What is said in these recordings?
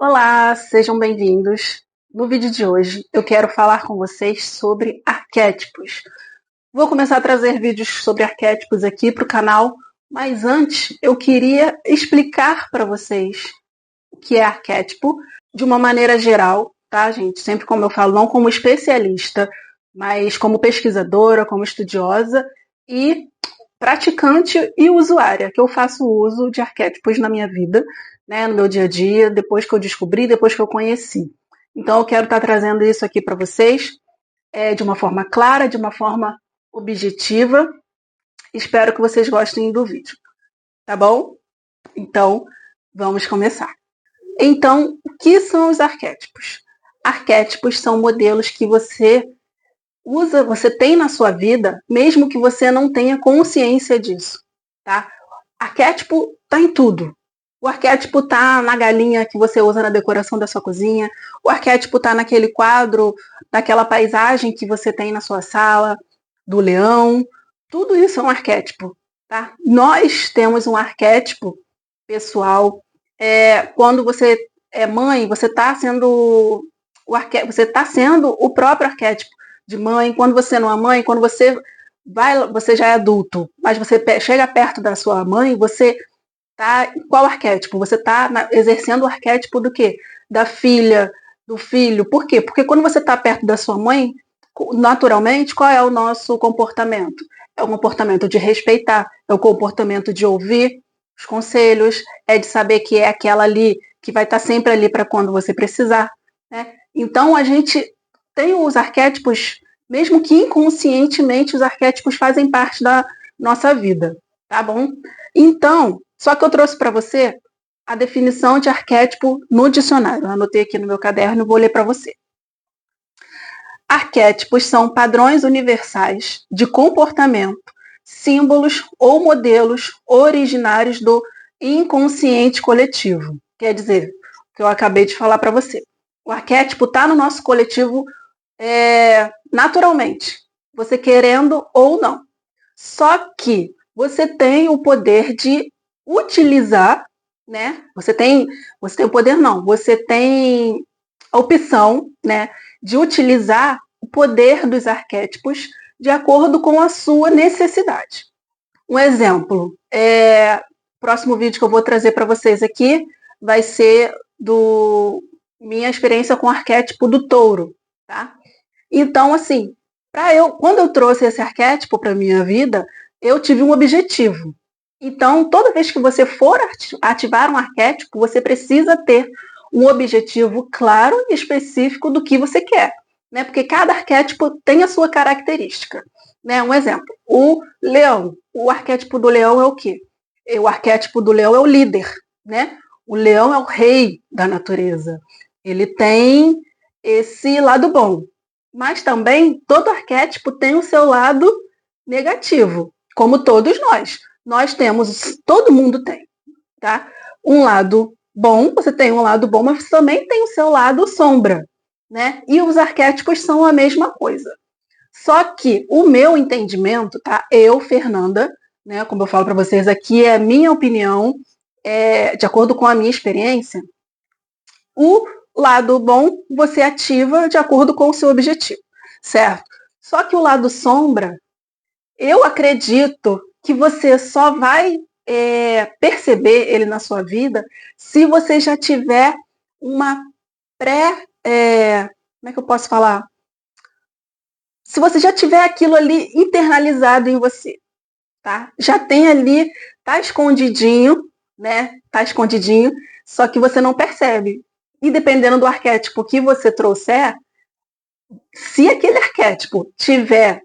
Olá, sejam bem-vindos. No vídeo de hoje eu quero falar com vocês sobre arquétipos. Vou começar a trazer vídeos sobre arquétipos aqui para o canal, mas antes eu queria explicar para vocês o que é arquétipo de uma maneira geral, tá, gente? Sempre como eu falo, não como especialista, mas como pesquisadora, como estudiosa e praticante e usuária, que eu faço uso de arquétipos na minha vida, né, no meu dia a dia, depois que eu descobri, depois que eu conheci. Então eu quero estar trazendo isso aqui para vocês de uma forma clara, de uma forma objetiva. Espero que vocês gostem do vídeo, tá bom? Então vamos começar. Então, o que são os arquétipos? Arquétipos são modelos que você usa, você tem na sua vida, mesmo que você não tenha consciência disso, tá? Arquétipo tá em tudo. O arquétipo tá na galinha que você usa na decoração da sua cozinha, o arquétipo tá naquele quadro, naquela paisagem que você tem na sua sala, do leão. Tudo isso é um arquétipo, tá? Nós temos um arquétipo pessoal. Quando você é mãe, você está sendo você está sendo o próprio arquétipo de mãe. Quando você não é mãe, quando você já é adulto, mas você chega perto da sua mãe, você tá qual arquétipo? Você está exercendo o arquétipo do quê? Da filha, do filho. Por quê? Porque quando você está perto da sua mãe, naturalmente, qual é o nosso comportamento? É o comportamento de respeitar, é o comportamento de ouvir os conselhos, é de saber que é aquela ali que vai estar sempre ali para quando você precisar, né? Então a gente tem os arquétipos, mesmo que inconscientemente, os arquétipos fazem parte da nossa vida, tá bom? Então, só que eu trouxe para você a definição de arquétipo no dicionário. Eu anotei aqui no meu caderno e vou ler para você. Arquétipos são padrões universais de comportamento, símbolos ou modelos originários do inconsciente coletivo. Quer dizer, o que eu acabei de falar para você. O arquétipo está no nosso coletivo naturalmente, você querendo ou não. Só que você tem o poder de utilizar, né? Você tem o poder não, você tem a opção, né, de utilizar o poder dos arquétipos de acordo com a sua necessidade. Um exemplo, próximo vídeo que eu vou trazer para vocês aqui vai ser do minha experiência com o arquétipo do touro, tá? Então, assim, quando eu trouxe esse arquétipo para minha vida, eu tive um objetivo. Então, toda vez que você for ativar um arquétipo, você precisa ter um objetivo claro e específico do que você quer, né? Porque cada arquétipo tem a sua característica, né? Um exemplo, o leão. O arquétipo do leão é o quê? O arquétipo do leão é o líder, né? O leão é o rei da natureza. Ele tem esse lado bom, mas também todo arquétipo tem o seu lado negativo, como todos nós. Nós temos, todo mundo tem, tá? Um lado bom, você tem um lado bom, mas você também tem o seu lado sombra, né? E os arquétipos são a mesma coisa. Só que o meu entendimento, tá? Eu, Fernanda, né? Como eu falo para vocês aqui, é a minha opinião, de acordo com a minha experiência. O lado bom você ativa de acordo com o seu objetivo, certo? Só que o lado sombra, eu acredito que você só vai perceber ele na sua vida se você já tiver uma como é que eu posso falar? Se você já tiver aquilo ali internalizado em você, tá? Já tem ali, tá escondidinho, né? Tá escondidinho, só que você não percebe. E dependendo do arquétipo que você trouxer, se aquele arquétipo tiver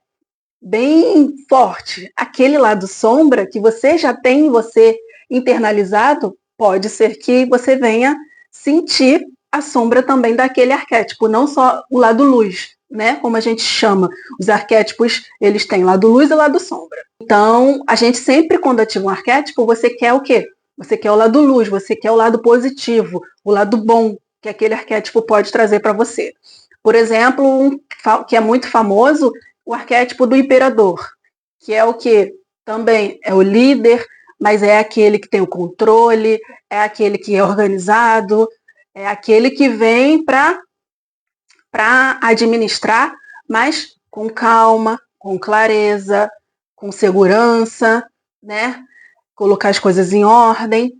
bem forte, aquele lado sombra que você já tem em você internalizado, pode ser que você venha sentir a sombra também daquele arquétipo, não só o lado luz, né? Como a gente chama. Os arquétipos, eles têm lado luz e lado sombra. Então, a gente sempre, quando ativa um arquétipo, você quer o quê? Você quer o lado luz, você quer o lado positivo, o lado bom que aquele arquétipo pode trazer para você. Por exemplo, um que é muito famoso, o arquétipo do imperador, que é o que também é o líder, mas é aquele que tem o controle, é aquele que é organizado, É aquele que vem para administrar, mas com calma, com clareza, com segurança, né? Colocar as coisas em ordem.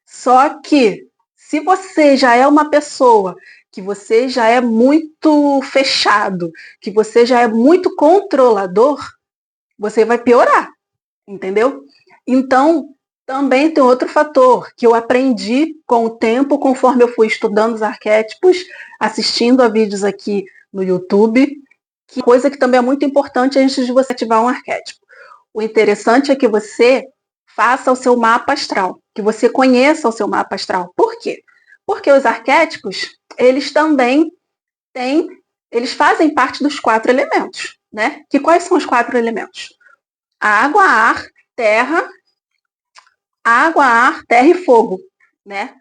Só que se você já é uma pessoa que você já é muito fechado, que você já é muito controlador, você vai piorar, entendeu? Então, também tem outro fator que eu aprendi com o tempo, conforme eu fui estudando os arquétipos, assistindo a vídeos aqui no YouTube, que coisa que também é muito importante antes de você ativar um arquétipo. O interessante é que você faça o seu mapa astral, que você conheça o seu mapa astral. Por quê? Porque os arquétipos, eles também eles fazem parte dos 4 elementos, né? Que quais são os 4 elementos? Água, ar, terra, e fogo, né?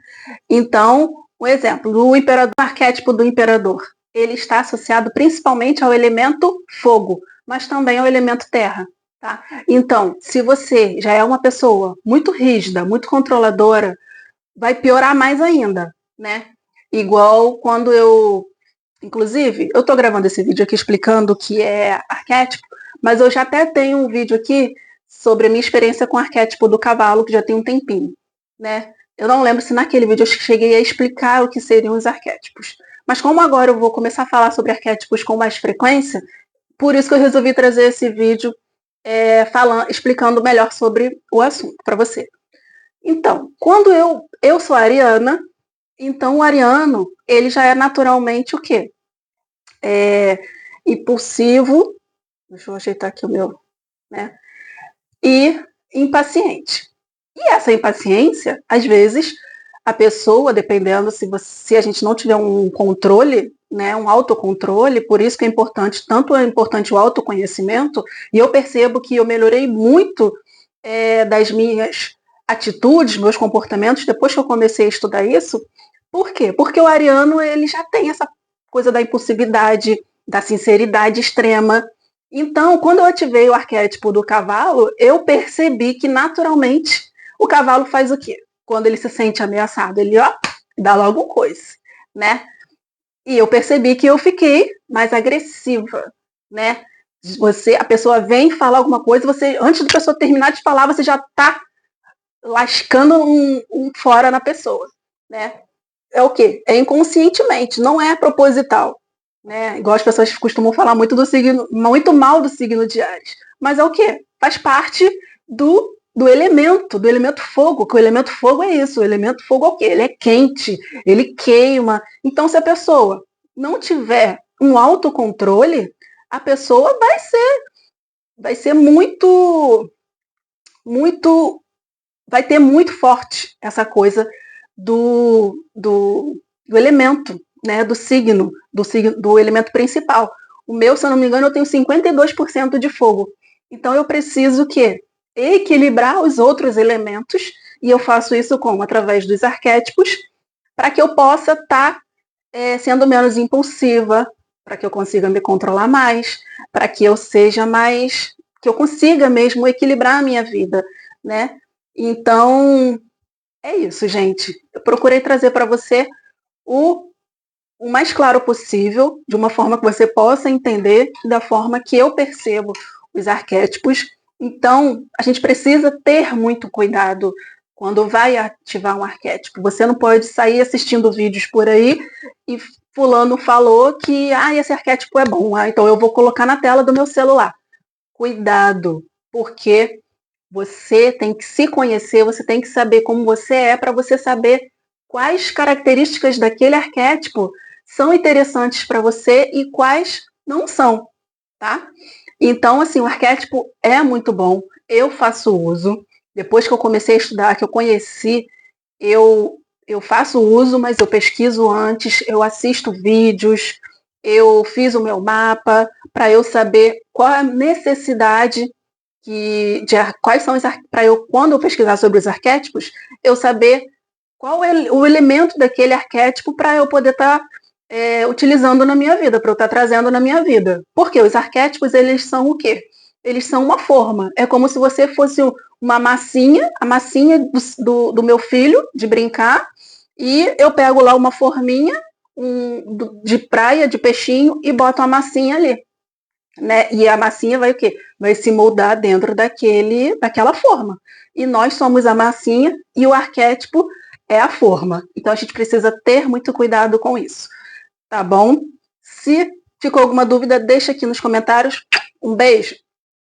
Então, um exemplo, o arquétipo do imperador, ele está associado principalmente ao elemento fogo, mas também ao elemento terra. Tá? Então, se você já é uma pessoa muito rígida, muito controladora, vai piorar mais ainda, né? Igual quando inclusive, eu estou gravando esse vídeo aqui explicando o que é arquétipo, mas eu já até tenho um vídeo aqui sobre a minha experiência com o arquétipo do cavalo, que já tem um tempinho, né? Eu não lembro se naquele vídeo eu cheguei a explicar o que seriam os arquétipos. Mas como agora eu vou começar a falar sobre arquétipos com mais frequência, por isso que eu resolvi trazer esse vídeo explicando melhor sobre o assunto para você. Então, quando eu sou ariana, então o ariano, ele já é naturalmente o quê? Impulsivo, deixa eu ajeitar aqui o meu, né? E impaciente. E essa impaciência, às vezes, a pessoa, dependendo se a gente não tiver um controle, né, um autocontrole, por isso que é importante, tanto é importante o autoconhecimento, e eu percebo que eu melhorei muito das minhas atitudes, meus comportamentos, depois que eu comecei a estudar isso. Por quê? Porque o ariano, ele já tem essa coisa da impulsividade, da sinceridade extrema. Então, quando eu ativei o arquétipo do cavalo, eu percebi que, naturalmente, o cavalo faz o quê? Quando ele se sente ameaçado, ele dá logo um coice, né? E eu percebi que eu fiquei mais agressiva, né? A pessoa vem falar alguma coisa, você, antes da pessoa terminar de falar, você já está lascando um fora na pessoa, né? É o quê? É inconscientemente, não é proposital, né? Igual as pessoas costumam falar muito do signo, muito mal do signo de Áries. Mas é o quê? Faz parte do elemento fogo, que o elemento fogo é isso, o elemento fogo é o quê? Ele é quente, ele queima. Então, se a pessoa não tiver um autocontrole, a pessoa vai ser muito, vai ter muito forte essa coisa do elemento, né, do elemento principal. O meu, se eu não me engano, eu tenho 52% de fogo. Então eu preciso equilibrar os outros elementos, e eu faço isso através dos arquétipos, para que eu possa estar sendo menos impulsiva, para que eu consiga me controlar mais, para que eu seja mais, que eu consiga mesmo equilibrar a minha vida, né? Então, é isso, gente. Eu procurei trazer para você o mais claro possível, de uma forma que você possa entender, da forma que eu percebo os arquétipos. Então, a gente precisa ter muito cuidado quando vai ativar um arquétipo. Você não pode sair assistindo vídeos por aí e fulano falou que esse arquétipo é bom, então eu vou colocar na tela do meu celular. Cuidado, porque você tem que se conhecer, você tem que saber como você é, para você saber quais características daquele arquétipo são interessantes para você e quais não são, tá? Então, assim, o arquétipo é muito bom, eu faço uso. Depois que eu comecei a estudar, que eu conheci, eu faço uso, mas eu pesquiso antes, eu assisto vídeos, eu fiz o meu mapa para eu saber qual a necessidade quais são para eu, quando eu pesquisar sobre os arquétipos, eu saber qual é o elemento daquele arquétipo para eu poder estar utilizando na minha vida, para eu estar trazendo na minha vida. Porque os arquétipos, eles são o quê? Eles são uma forma. É como se você fosse uma massinha, a massinha do meu filho, de brincar, e eu pego lá uma forminha de praia, de peixinho, e boto a massinha ali. Né? E a massinha vai o quê? Vai se moldar dentro daquela forma. E nós somos a massinha e o arquétipo é a forma. Então a gente precisa ter muito cuidado com isso. Tá bom? Se ficou alguma dúvida, deixa aqui nos comentários. Um beijo!